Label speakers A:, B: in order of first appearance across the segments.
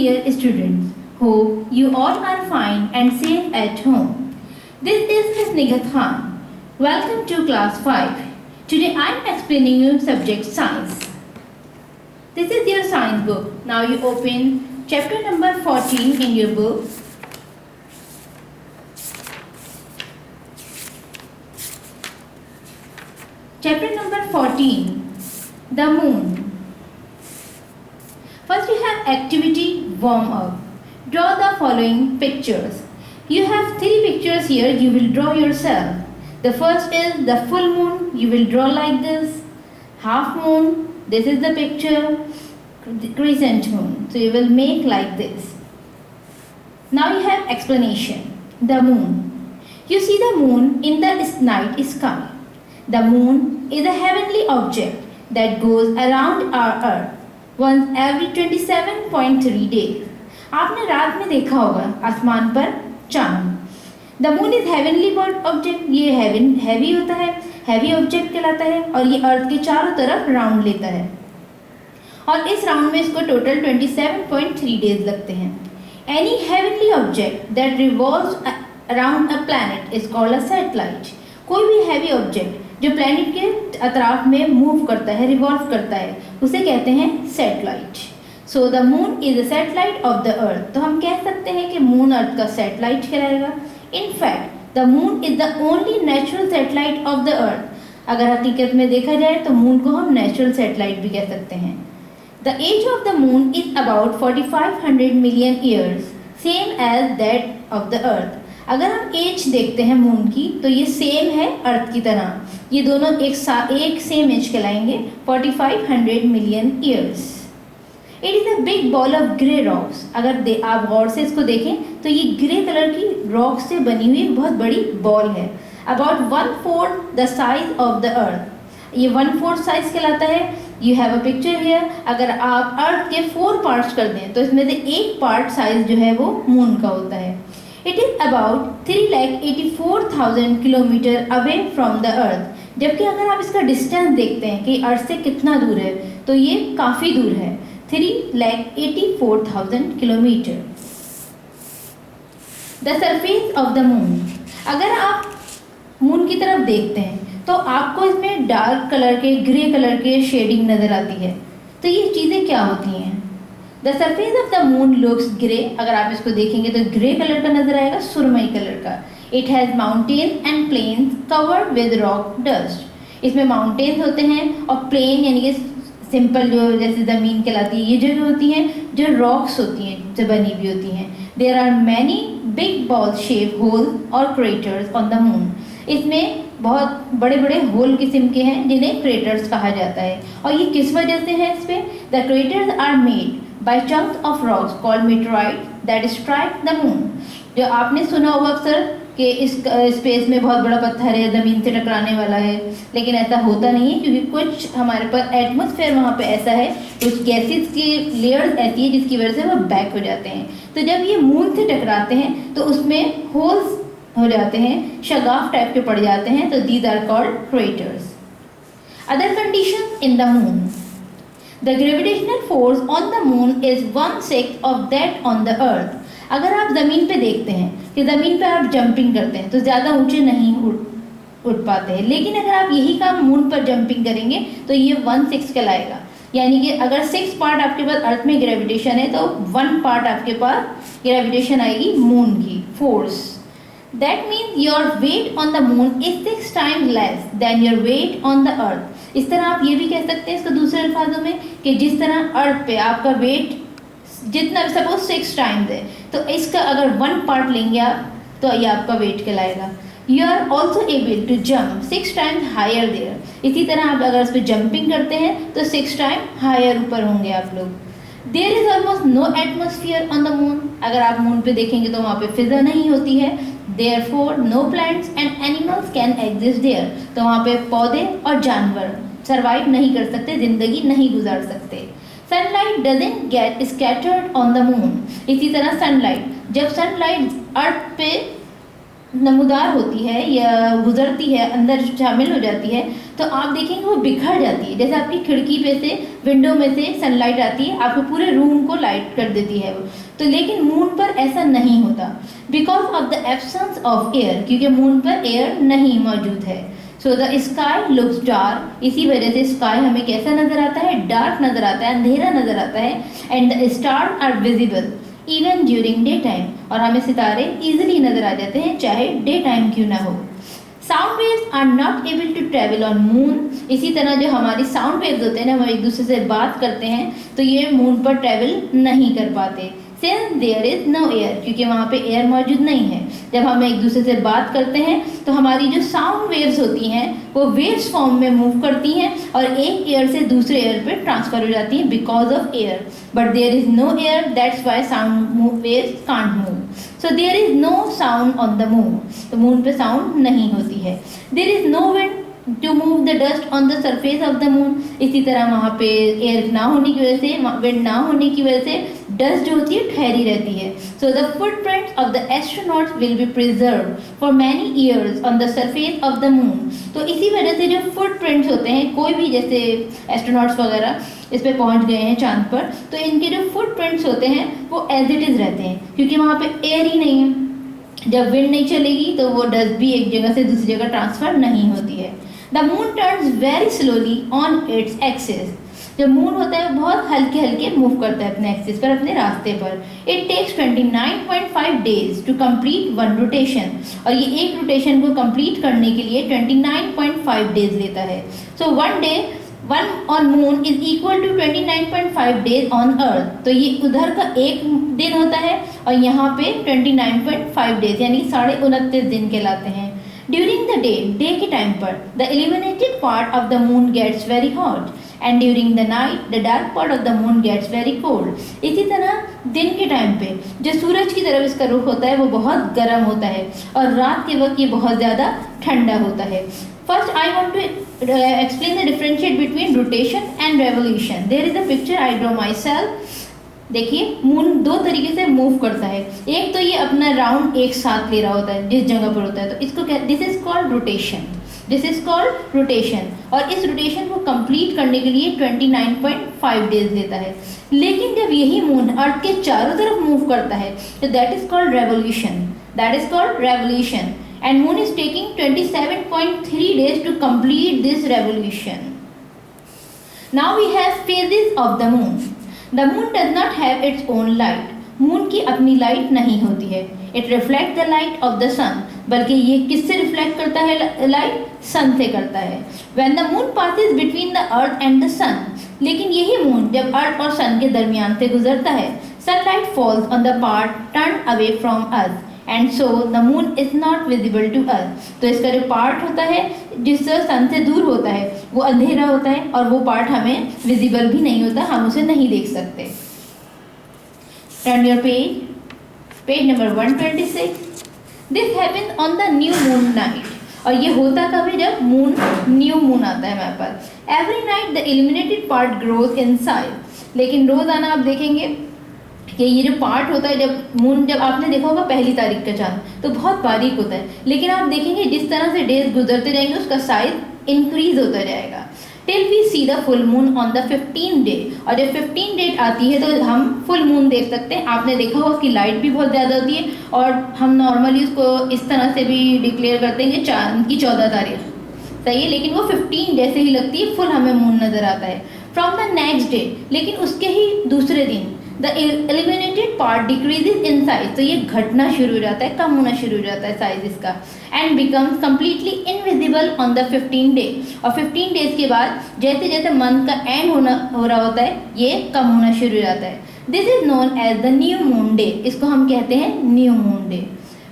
A: dear students, hope you all are fine and safe at home. This is Ms. Nighat Khan. Welcome to class 5. Today I am explaining you subject science. This is your science book. Now you open chapter number 14 in your book. Chapter number 14, the moon. First you have activity warm up. Draw the following pictures. You have 3 pictures here you will draw yourself. The first is the full moon. You will draw like this. Half moon. This is the picture. Crescent moon. So you will make like this. Now you have explanation. The moon. You see the moon in the night sky. The moon is a heavenly object that goes around our earth once every 27.3 days. आपने रात में देखा होगा आसमान पर चांद. The moon is heavenly object. ये heavy होता है, हैवी ऑब्जेक्ट कहलाता है और ये अर्थ के चारों तरफ राउंड लेता है और इस राउंड में इसको टोटल 27.3 डेज लगते हैं. Any heavenly object that revolves around a planet is called a satellite. कोई भी हैवी ऑब्जेक्ट जो प्लैनेट के अतराफ में मूव करता है, रिवॉल्व करता है, उसे कहते हैं satellite. So the moon is a satellite of the अर्थ. तो हम कह सकते हैं कि मून अर्थ का सैटेलाइट कहलाएगा. In fact the moon is the only natural satellite of the earth. अगर हकीकत में देखा जाए तो मून को हम नेचुरल सैटेलाइट भी कह सकते हैं. The age of the moon is about 4500 million years, same age that of the earth. अगर हम एज देखते हैं मून की तो ये सेम है अर्थ की तरह. ये दोनों एक सेम एज कहलाएंगे, 4500 million years. It is a big ball of grey rocks. अगर आप गौर से इसको देखें तो ये ग्रे कलर की रॉक से बनी हुई एक बहुत बड़ी बॉल है. About 1/4 the size of the अर्थ. ये 1/4 साइज कहलाता है. You have a picture here. अगर आप अर्थ के 4 पार्ट्स कर दें तो इसमें से एक पार्ट साइज जो है वो मून का होता है. It is about 3,84,000 kilometre away from the earth. जबकि अगर आप इसका डिस्टेंस देखते हैं कि अर्थ से कितना दूर है तो ये काफ़ी दूर है, 3,84,000 kilometre. The surface of the moon. अगर आप मून की तरफ देखते हैं तो आपको इसमें डार्क कलर के, ग्रे कलर के शेडिंग नज़र आती है. तो ये चीज़ें क्या होती हैं? The surface of the moon looks grey. अगर आप इसको देखेंगे तो ग्रे कलर का नजर आएगा, सुरमई कलर का. It has mountains and plains covered with rock dust. इसमें माउंटेन्स होते हैं और प्लेन यानी कि सिंपल जो जैसे ज़मीन कहलाती है, ये जगह होती हैं जो रॉक्स होती हैं, जो बनी हुई होती हैं. There are many big ball shape holes और क्रेटर्स ऑन द मून. इसमें बहुत बड़े बड़े होल किस्म के हैं जिन्हें क्रेटर्स कहा जाता है. और ये किस वजह से है? इस पर the craters are made by chunks of rocks called meteorites that strike the moon. जो आपने सुना होगा अक्सर कि इस स्पेस में बहुत बड़ा पत्थर है, ज़मीन से टकराने वाला है, लेकिन ऐसा होता नहीं है क्योंकि कुछ हमारे पास एटमॉस्फेयर वहाँ पे ऐसा है, कुछ गैसेस की लेयर्स ऐसी है जिसकी वजह से वो बैक हो जाते हैं. तो जब ये मून से टकराते हैं तो उसमें होल्स हो जाते हैं, शगाफ टाइप के पड़ जाते हैं. तो these are called craters. Other condition in the moon. The gravitational force on the moon is 1/6 of that on the earth. अगर आप ज़मीन पे देखते हैं कि ज़मीन पे आप जंपिंग करते हैं तो ज़्यादा ऊंचे नहीं उठ पाते हैं, लेकिन अगर आप यही काम मून पर जंपिंग करेंगे तो ये 1/6 कहलाएगा. यानी कि अगर 6 पार्ट आपके पास अर्थ में ग्रेविटेशन है तो 1 पार्ट आपके पास ग्रेविटेशन आएगी मून की force. That means your weight on the moon is 6 times less than your weight on the earth. इस तरह आप ये भी कह सकते हैं इसको दूसरे अल्फाजों में कि जिस तरह अर्थ पे आपका वेट जितना सपोज 6 टाइम्स है तो इसका अगर 1 पार्ट लेंगे आप तो ये आपका वेट कहलाएगा. You are also able to jump 6 times higher there. इसी तरह आप अगर उस पर जंपिंग करते हैं तो 6 टाइम हायर ऊपर होंगे आप लोग. There is almost no atmosphere on the moon. अगर आप मून पे देखेंगे तो वहाँ पे फिजा नहीं होती है. Therefore, no plants and animals can exist there. तो वहाँ पे पौधे और जानवर सर्वाइव नहीं कर सकते, जिंदगी नहीं गुजार सकते. Sunlight doesn't get scattered on the moon. इसी तरह सनलाइट, जब सनलाइट अर्थ पे नमूदार होती है या गुजरती है, अंदर शामिल हो जाती है, तो आप देखेंगे वो बिखर जाती है। जैसे आपकी खिड़की पे से, विंडो में से सनलाइट आती है, आपके पूरे रूम को लाइट कर देती है वो। तो लेकिन मून पर ऐसा नहीं होता, because of the absence of air, क्योंकि मून पर एयर नहीं मौजूद है। So the sky looks dark, इसी वजह से स्काई हमें कैसा नजर आता है, डार्क नजर आता है, अंधेरा नजर आता है। And the star are visible even during day time, और हमें सितारे इजीली नजर आ जाते हैं चाहे डे टाइम क्यों ना हो। Sound waves are not able to travel on moon, इसी तरह जो हमारी साउंड वेव्स होते हैं ना, हम एक दूसरे से बात करते हैं तो ये मून पर ट्रेवल नहीं कर पाते, since there is no air, क्योंकि वहाँ पे एयर मौजूद नहीं है। जब हम एक दूसरे से बात करते हैं तो हमारी जो साउंड वेव्स होती हैं वो वेव्स फॉर्म में मूव करती हैं और एक एयर से दूसरे एयर पे ट्रांसफर हो जाती हैं because of air. But there is no air, that's why sound waves can't move. So there is no sound on the moon, तो मून पे साउंड नहीं होती है। There is no wind to move the dust on the surface of the moon, इसी तरह वहाँ पे air ना होने की वजह से, विंड ना होने की वजह से डस्ट जो होती है ठहरी रहती है। So the footprints of the astronauts will be preserved for many years on the surface of the moon. तो इसी वजह से जो फुटप्रिंट्स होते हैं, कोई भी जैसे एस्ट्रोनॉट्स वगैरह इस पे पहुंच गए हैं चांद पर, तो इनके जो फुटप्रिंट्स होते हैं वो एज इट इज़ रहते हैं, क्योंकि वहाँ पे एयर ही नहीं है। जब विंड नहीं चलेगी तो वो डस्ट भी एक जगह से दूसरी जगह ट्रांसफर नहीं होती है। The moon turns very slowly on its axis, जब मून होता है बहुत हल्के हल्के मूव करता है अपने एक्सिस पर, अपने रास्ते पर। It takes 29.5 days to complete one rotation, और ये एक रोटेशन को कंप्लीट करने के लिए 29.5 डेज लेता है। So one on moon is equal to 29.5 days on earth, तो ये उधर का एक दिन होता है और यहाँ पे 29.5 डेज यानी 29.5 दिन कहलाते हैं। ड्यूरिंग द डे के टाइम पर the illuminated part of the moon gets very hot, and during the night the dark part of the moon gets very cold. इसी तरह दिन के टाइम पे जो सूरज की तरफ इसका रुख होता है वो बहुत गर्म होता है, और रात के वक्त ये बहुत ज़्यादा ठंडा होता है। First I want to explain the differentiate between rotation and revolution. There is a picture I draw myself. देखिए मून दो तरीके से मूव करता है, एक तो ये अपना राउंड एक साथ ले रहा होता है जिस जगह पर होता है, तो इसको this is called rotation, this is called rotation. और इस रोटेशन को कंप्लीट करने के लिए 29.5 डेज लेता है। लेकिन जब यही मून अर्थ के चारों तरफ मूव करता है तो that is called revolution, that is called revolution, and moon is taking 27.3 days to complete this revolution. Now we have phases of the moon. The moon does not have its own light, moon की अपनी light नहीं होती है। It reflect the light of the sun, बल्कि ये किससे reflect करता है लाइट, सन से करता है। When the moon passes between the earth and the sun, लेकिन यही मून जब अर्थ और सन के दरमियान से गुजरता है, sunlight falls on the part turn away from us, and so the moon is not visible to us. तो इसका जो पार्ट होता है जिससे सन से दूर होता है वो अंधेरा होता है, और वो पार्ट हमें विजिबल भी नहीं होता, हम उसे नहीं देख सकते। Turn your page number 126। This happens on the new moon night, और ये होता कब है, जब न्यू मून आता है हमारे पास। Every night the illuminated part grows in size, लेकिन रोजाना आप देखेंगे कि ये जो पार्ट होता है, जब आपने देखा होगा पहली तारीख का चांद तो बहुत बारीक होता है, लेकिन आप देखेंगे जिस तरह से डेज गुजरते जाएंगे उसका साइज इंक्रीज होता जाएगा, till we see the full moon on the 15th day. और जब 15 डेट आती है तो हम फुल मून देख सकते हैं। आपने देखा होगा उसकी लाइट भी बहुत ज़्यादा होती है, और हम नॉर्मली उसको इस तरह से भी डिक्लेयर करते हैं कि चांद की 14 तारीख, सही है, लेकिन वो 15 जैसे ही लगती है फुल हमें मून नज़र आता है। फ्रॉम द नेक्स्ट डे, लेकिन उसके ही दूसरे दिन the illuminated part decreases in size, तो ये घटना शुरू हो जाता है, कम होना शुरू हो जाता है साइज इसका, and becomes completely invisible on the 15th day. और 15 डेज के बाद जैसे जैसे मंथ का एंड हो रहा होता है ये कम होना शुरू हो जाता है। This is known as the new moon day, इसको हम कहते हैं new moon day.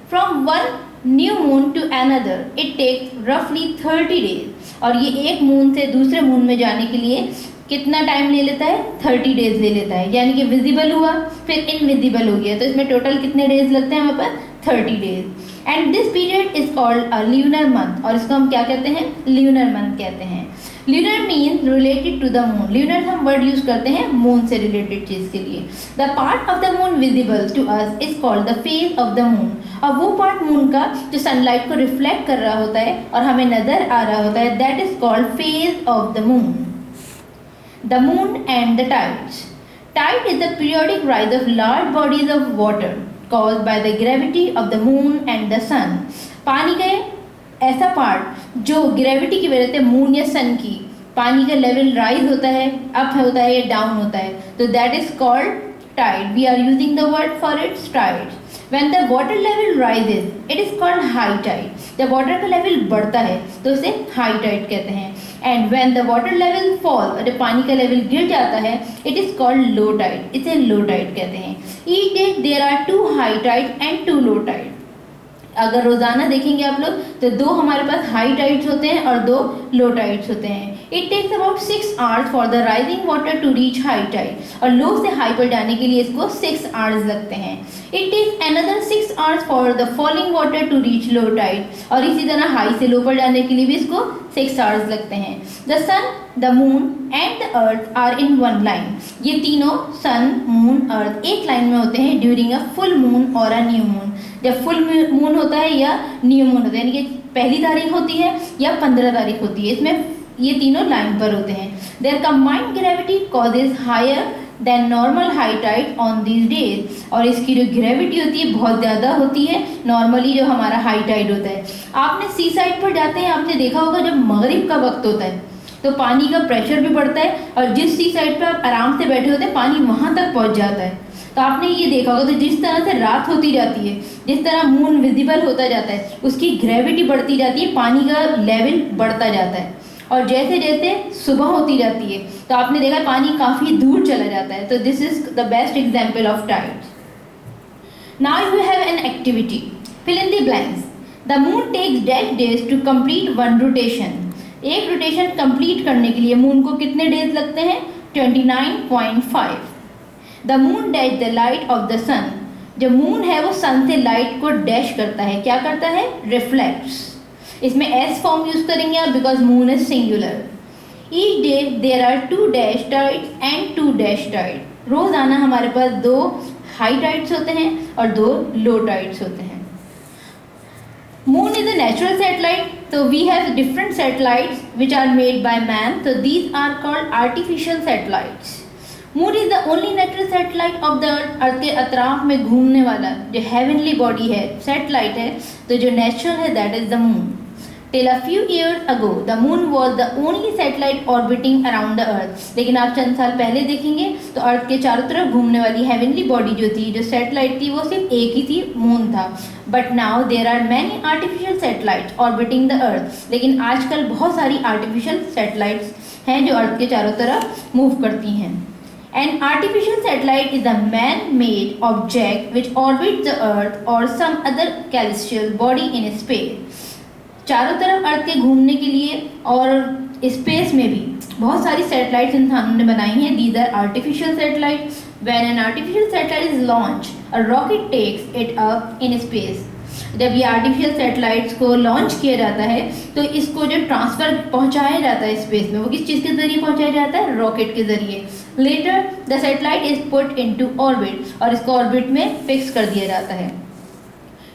A: From one new moon to another it takes रफली 30 डेज, और ये एक मून से दूसरे मून में जाने के लिए कितना टाइम ले लेता है, 30 डेज ले लेता है। यानी कि विजिबल हुआ फिर इनविजिबल हो गया, तो इसमें टोटल कितने डेज लगते हैं हमारे पास, 30 days. And this period is called a lunar month, और इसको हम क्या कहते हैं, ल्यूनर मंथ कहते हैं। Lunar means related to the moon. Lunar हम वर्ड यूज करते हैं मून से रिलेटेड चीज के लिए. The part of the moon visible to us is called the phase of the moon. और वो पार्ट मून का जो सनलाइट को रिफ्लेक्ट कर रहा होता है और हमें नजर आ रहा होता है, that is called phase of the moon. The moon and the tides. Tide is the periodic rise of large bodies of water caused by the gravity of the moon and the sun. पानी का ऐसा part जो gravity की वजह से moon या सन की पानी का लेवल राइज होता है, अप होता है या डाउन होता है, तो that is called tide. We are using the word for its tide. When the water level rises, it is called high tide. जब वाटर का लेवल बढ़ता है तो उसे हाई टाइड कहते हैं. And when the water level falls, और जब पानी का लेवल गिर जाता है, it is called low tide. इसे low tide कहते हैं. Each day there are 2 high tide and 2 low tide. अगर रोजाना देखेंगे आप लोग तो 2 हमारे पास हाई टाइड्स होते हैं और 2 लो टाइड्स होते हैं. It takes about 6 hours for the rising water to reach high tide. और लो से हाई पर जाने के लिए इसको 6 आवर्स लगते हैं. It takes another 6 hours for the falling water to reach low tide. और इसी तरह हाई से लो पर जाने के लिए भी इसको 6 आवर्स लगते हैं. The sun, the moon and the earth are in one line. ये तीनों सन, मून, अर्थ एक लाइन में होते हैं ड्यूरिंग अ फुल मून और अ न्यू मून. जब फुल मून होता है या न्यू मून होता है, यानी कि पहली तारीख होती है या 15 तारीख होती है, इसमें ये तीनों लाइन पर होते हैं. Their combined gravity causes higher than normal high tide on these days. और इसकी जो ग्रेविटी होती है बहुत ज़्यादा होती है नॉर्मली जो हमारा हाई टाइड होता है. आपने सी साइड पर जाते हैं, आपने देखा होगा जब मगरिब का वक्त होता है तो पानी का प्रेशर भी बढ़ता है और जिस सी साइड पर आप आराम से बैठे होते हैं पानी वहाँ तक पहुँच जाता है. तो आपने ये देखा होगा, तो जिस तरह से रात होती जाती है, जिस तरह मून विजिबल होता जाता है, उसकी ग्रेविटी बढ़ती जाती है, पानी का लेवल बढ़ता जाता है. और जैसे जैसे सुबह होती जाती है तो आपने देखा पानी काफ़ी दूर चला जाता है. तो this is the best example of tides. Now you have an activity, fill in the blanks. The moon takes dash days to complete one rotation. एक रोटेशन कंप्लीट करने के लिए मून को कितने डेज लगते हैं? 29.5. The moon dash the light of the sun. जो moon है वो सन से लाइट को डैश करता है. क्या करता है? रिफ्लेक्ट्स. इसमें एस फॉर्म यूज करेंगे आप because moon is singular. Each day there are 2 dash tides and 2 dash tide. रोजाना हमारे पास 2 हाई टाइड्स होते हैं और 2 लो टाइड्स होते हैं. Moon is a natural satellite, so we have different satellites which are made by man. So these are called artificial satellites. Moon is the only natural satellite of the Earth. अर्थ के अतराफ में घूमने वाला जो heavenly body है, satellite है, तो जो natural है that is the moon. Till a few years ago, the moon was the only satellite orbiting around the earth. लेकिन आप चंद साल पहले देखेंगे तो अर्थ के चारों तरफ घूमने वाली हेवनली बॉडी जो थी, जो सैटेलाइट थी, वो सिर्फ एक ही थी, मून था. But now there are many artificial satellites orbiting the earth. लेकिन आजकल बहुत सारी आर्टिफिशियल सैटेलाइट्स हैं जो अर्थ के चारों तरफ मूव करती हैं. An artificial satellite is a man-made object which orbits the earth or some other celestial body in space. चारों तरफ अर्थ के घूमने के लिए और स्पेस में भी बहुत सारी सैटेलाइट्स इंसानों ने बनाई हैं. These are artificial satellites. When an artificial satellite is launch, a rocket takes it up in space. जब ये आर्टिफिशियल सैटेलाइट्स को लॉन्च किया जाता है तो इसको जो ट्रांसफ़र पहुंचाया जाता है स्पेस में, वो किस चीज़ के ज़रिए पहुंचाया जाता है? रॉकेट के ज़रिए. Later the satellite is put into orbit, और इसको ऑर्बिट में फिक्स कर दिया जाता है.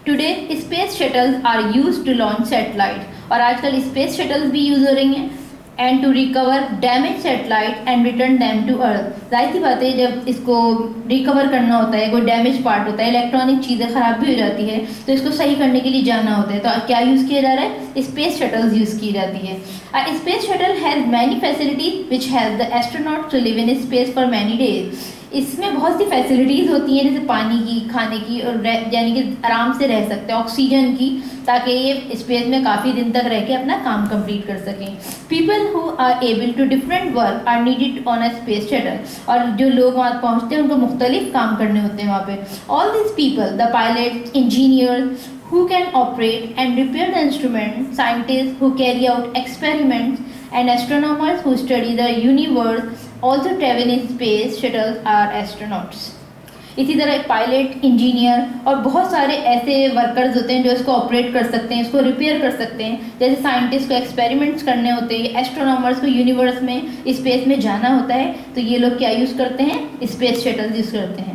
A: Today space shuttles are use to launch satellite, और आजकल स्पेस शटल्स भी यूज़ हो रही हैं. And to recover damage satellite and return them to earth. जाहिर सी बात है जब इसको रिकवर करना होता है, कोई डैमेज पार्ट होता है, इलेक्ट्रॉनिक चीज़ें ख़राब भी हो जाती है, तो इसको सही करने के लिए जाना होता है. तो क्या यूज़ किया जा रहा है? स्पेस शटल्स यूज़ की जाती है. Space shuttle has many facilities which help the astronaut to live in space for many days. इसमें बहुत सी फैसिलिटीज़ होती हैं, जैसे पानी की, खाने की, और यानी कि आराम से रह सकते हैं, ऑक्सीजन की, ताकि ये स्पेस में काफ़ी दिन तक रह के अपना काम कंप्लीट कर सकें. People who are able to different work are needed on a space shuttle. और जो लोग वहाँ पहुँचते हैं उनको मुख्तलिफ काम करने होते हैं वहाँ पे. All this people, the pilot, engineers who can operate and repair the instruments, scientists who carry out experiments, and astronomers who study the universe also travel in space shuttles are astronauts. इसी तरह pilot, engineer और बहुत सारे ऐसे workers होते हैं जो इसको ऑपरेट कर सकते हैं, इसको रिपेयर कर सकते हैं। जैसे साइंटिस्ट को एक्सपेरिमेंट्स करने होते हैं, एस्ट्रोनॉमर्स को यूनिवर्स में, स्पेस में जाना होता है, तो ये लोग क्या यूज़ करते हैं? स्पेस शटल यूज़ करते हैं।